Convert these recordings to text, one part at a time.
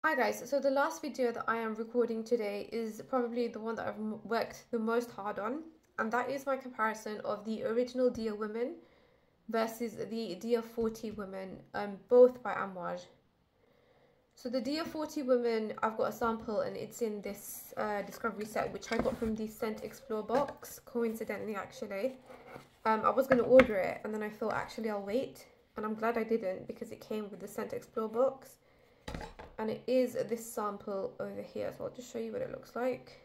Hi guys, so the last video that I am recording today is probably the one that I've worked the most hard on, and that is my comparison of the original Dear Women versus the Dear 40 Women, both by Amouage. So the Dear 40 Women, I've got a sample and it's in this discovery set which I got from the Scent Explore box, coincidentally actually. I was going to order it and then I thought actually I'll wait, and I'm glad I didn't because it came with the Scent Explore box. And it is this sample over here, so I'll just show you what it looks like.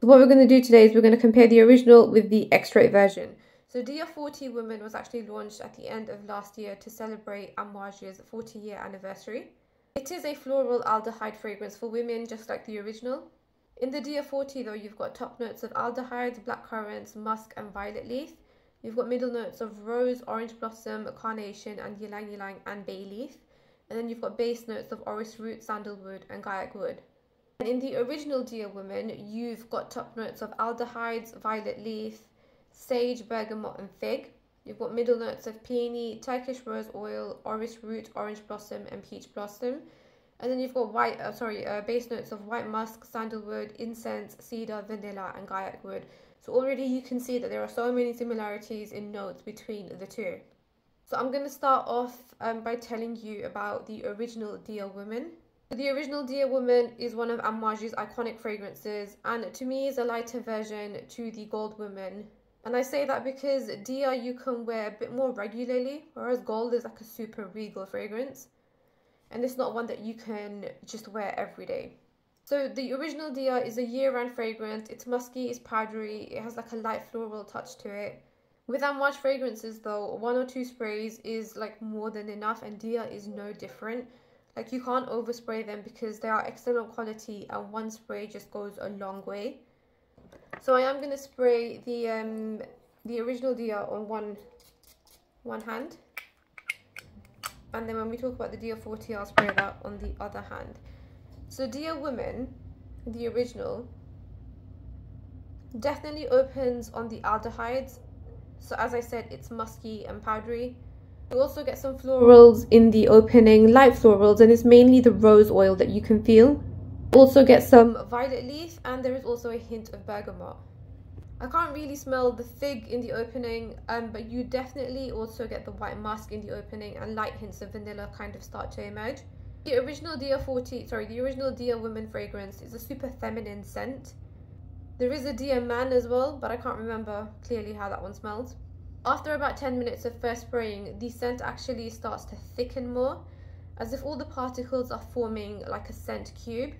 So what we're going to do today is we're going to compare the original with the extra version. So Dear 40 Women was actually launched at the end of last year to celebrate Amouage's 40-year anniversary. It is a floral aldehyde fragrance for women, just like the original. In the Dear 40 though, you've got top notes of aldehydes, black currants, musk and violet leaf. You've got middle notes of rose, orange blossom, carnation, and ylang ylang and bay leaf. And then you've got base notes of orris root, sandalwood, and gaiac wood. And in the original Dear Women, you've got top notes of aldehydes, violet leaf, sage, bergamot, and fig. You've got middle notes of peony, Turkish rose oil, orris root, orange blossom, and peach blossom. And then you've got base notes of white musk, sandalwood, incense, cedar, vanilla, and gaiac wood. So already you can see that there are so many similarities in notes between the two. So I'm going to start off by telling you about the original Dear Women. The original Dear Women is one of Amouage's iconic fragrances, and to me is a lighter version to the Gold Women. And I say that because Dear you can wear a bit more regularly, whereas Gold is like a super regal fragrance. And it's not one that you can just wear every day. So the original Dear is a year-round fragrance. It's musky, it's powdery, it has like a light floral touch to it. With Amouage fragrances though, 1 or 2 sprays is like more than enough, and Dear is no different. Like you can't overspray them because they are excellent quality and one spray just goes a long way. So I am going to spray the original Dear on one hand. And then when we talk about the Dear 40, I'll spray that on the other hand. So Dear Women, the original, definitely opens on the aldehydes. So as I said, it's musky and powdery. You also get some florals in the opening, light florals, and it's mainly the rose oil that you can feel. Also get some violet leaf, and there is also a hint of bergamot. I can't really smell the fig in the opening, but you definitely also get the white musk in the opening, and light hints of vanilla kind of start to emerge. The original the original Dear Women fragrance is a super feminine scent. There is a Dear Man as well, but I can't remember clearly how that one smells. After about 10 minutes of first spraying, the scent actually starts to thicken more, as if all the particles are forming like a scent cube.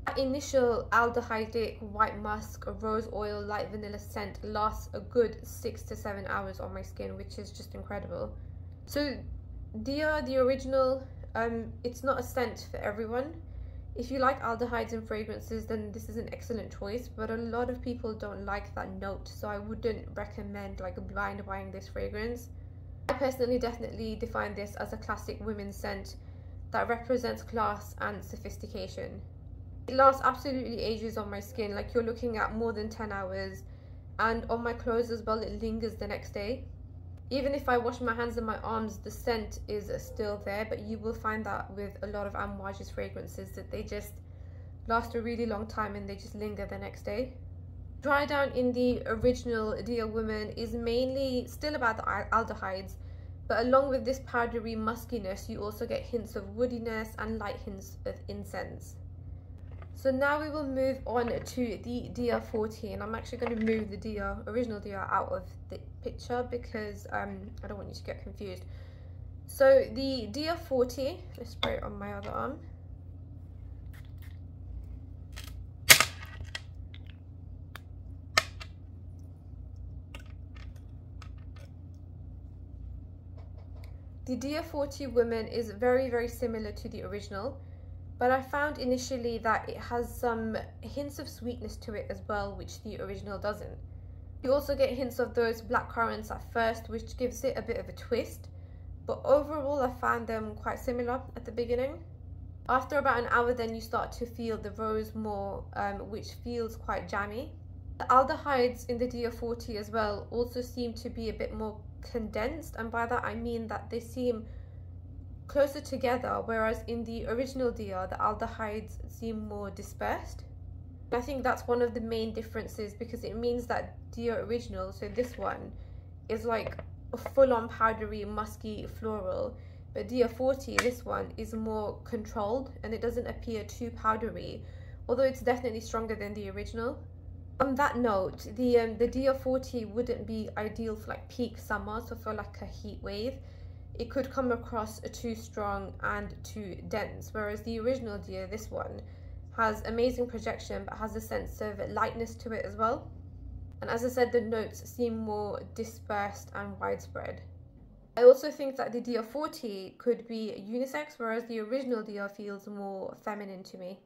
That initial aldehydic white musk, rose oil, light vanilla scent lasts a good 6 to 7 hours on my skin, which is just incredible. So Dear, the original, it's not a scent for everyone. If you like aldehydes and fragrances, then this is an excellent choice, but a lot of people don't like that note, so I wouldn't recommend like blind buying this fragrance. I personally definitely define this as a classic women's scent that represents class and sophistication. It lasts absolutely ages on my skin, like you're looking at more than 10 hours, and on my clothes as well, it lingers the next day. Even if I wash my hands and my arms, the scent is still there, but you will find that with a lot of Amouage's fragrances that they just last a really long time and they just linger the next day. Dry down in the original Dear Women is mainly still about the aldehydes, but along with this powdery muskiness, you also get hints of woodiness and light hints of incense. So now we will move on to the Dear 40, and I'm actually going to move the original Dear out of the picture because I don't want you to get confused. So the Dear 40, let's spray it on my other arm. The Dear 40 Women is very, very similar to the original. But I found initially that it has some hints of sweetness to it as well, which the original doesn't. You also get hints of those black currants at first, which gives it a bit of a twist. But overall, I found them quite similar at the beginning. After about an hour, then you start to feel the rose more, which feels quite jammy. The aldehydes in the Dear 40 as well also seem to be a bit more condensed, and by that I mean that they seem closer together, whereas in the original Dia, the aldehydes seem more dispersed. I think that's one of the main differences, because it means that Dia original, so this one, is like a full-on powdery, musky floral, but Dia 40, this one, is more controlled and it doesn't appear too powdery, although it's definitely stronger than the original. On that note, the Dia 40 wouldn't be ideal for like peak summer, so for like a heat wave. It could come across too strong and too dense, whereas the original Dia, this one, has amazing projection but has a sense of lightness to it as well. And as I said, the notes seem more dispersed and widespread. I also think that the Dia 40 could be unisex, whereas the original Dia feels more feminine to me.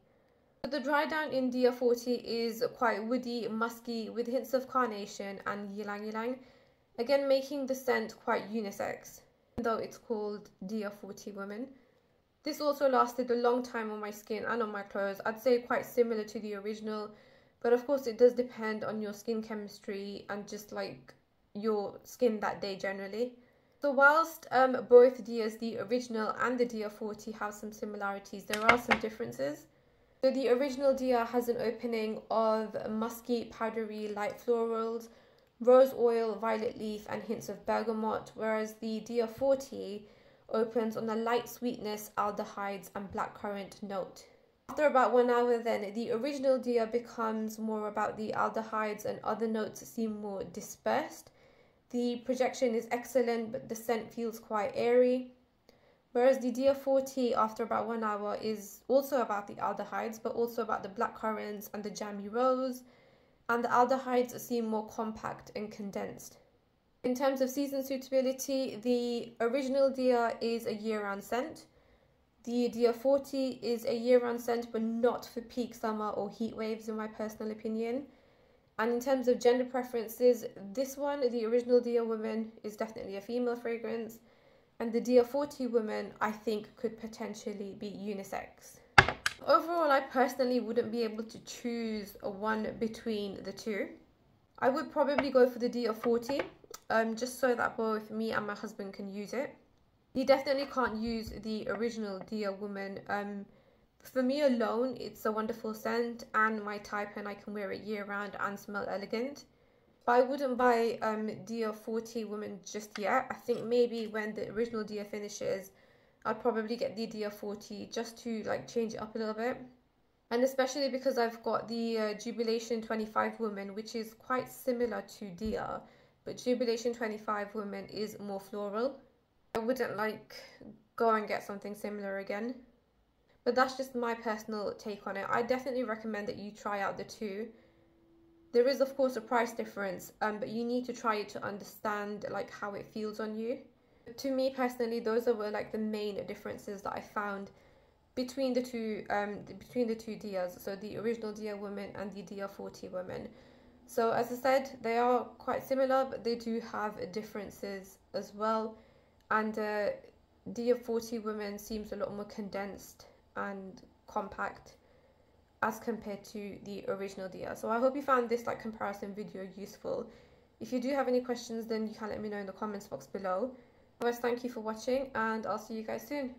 The dry down in Dia 40 is quite woody, musky, with hints of carnation and ylang ylang, again making the scent quite unisex, even though it's called Dia 40 Woman. This also lasted a long time on my skin and on my clothes. I'd say quite similar to the original, but of course it does depend on your skin chemistry and just like your skin that day generally. So whilst both Dias, the original and the Dia 40, have some similarities, there are some differences. So the original Dia has an opening of musky, powdery, light florals, rose oil, violet leaf, and hints of bergamot, whereas the Dia 40 opens on a light sweetness, aldehydes, and blackcurrant note. After about 1 hour then, the original Dia becomes more about the aldehydes and other notes seem more dispersed. The projection is excellent, but the scent feels quite airy. Whereas the Dia 40, after about 1 hour, is also about the aldehydes, but also about the blackcurrants and the jammy rose, and the aldehydes seem more compact and condensed. In terms of season suitability, the original Dia is a year-round scent. The Dia 40 is a year-round scent, but not for peak summer or heat waves, in my personal opinion. And in terms of gender preferences, this one, the original Dia Woman, is definitely a female fragrance. And the Dia 40 Woman, I think, could potentially be unisex. Overall, I personally wouldn't be able to choose one between the two. I would probably go for the Dia 40, just so that both me and my husband can use it. He definitely can't use the original Dia Woman. For me alone, it's a wonderful scent and my type, and I can wear it year round and smell elegant. But I wouldn't buy Dia 40 Woman just yet. I think maybe when the original Dia finishes, I'd probably get the Dia 40 just to like change it up a little bit. And especially because I've got the Jubilation 25 Woman, which is quite similar to Dia, but Jubilation 25 Woman is more floral. I wouldn't like go and get something similar again. But that's just my personal take on it. I definitely recommend that you try out the two. There is of course a price difference, but you need to try it to understand like how it feels on you. To me personally, those were like the main differences that I found between the two Dias, so the original Dia Woman and the Dia 40 Woman. So as I said, they are quite similar, but they do have differences as well. And Dia 40 Woman seems a lot more condensed and compact as compared to the original Dia. So I hope you found this like comparison video useful. If you do have any questions, then you can let me know in the comments box below. Otherwise, thank you for watching and I'll see you guys soon.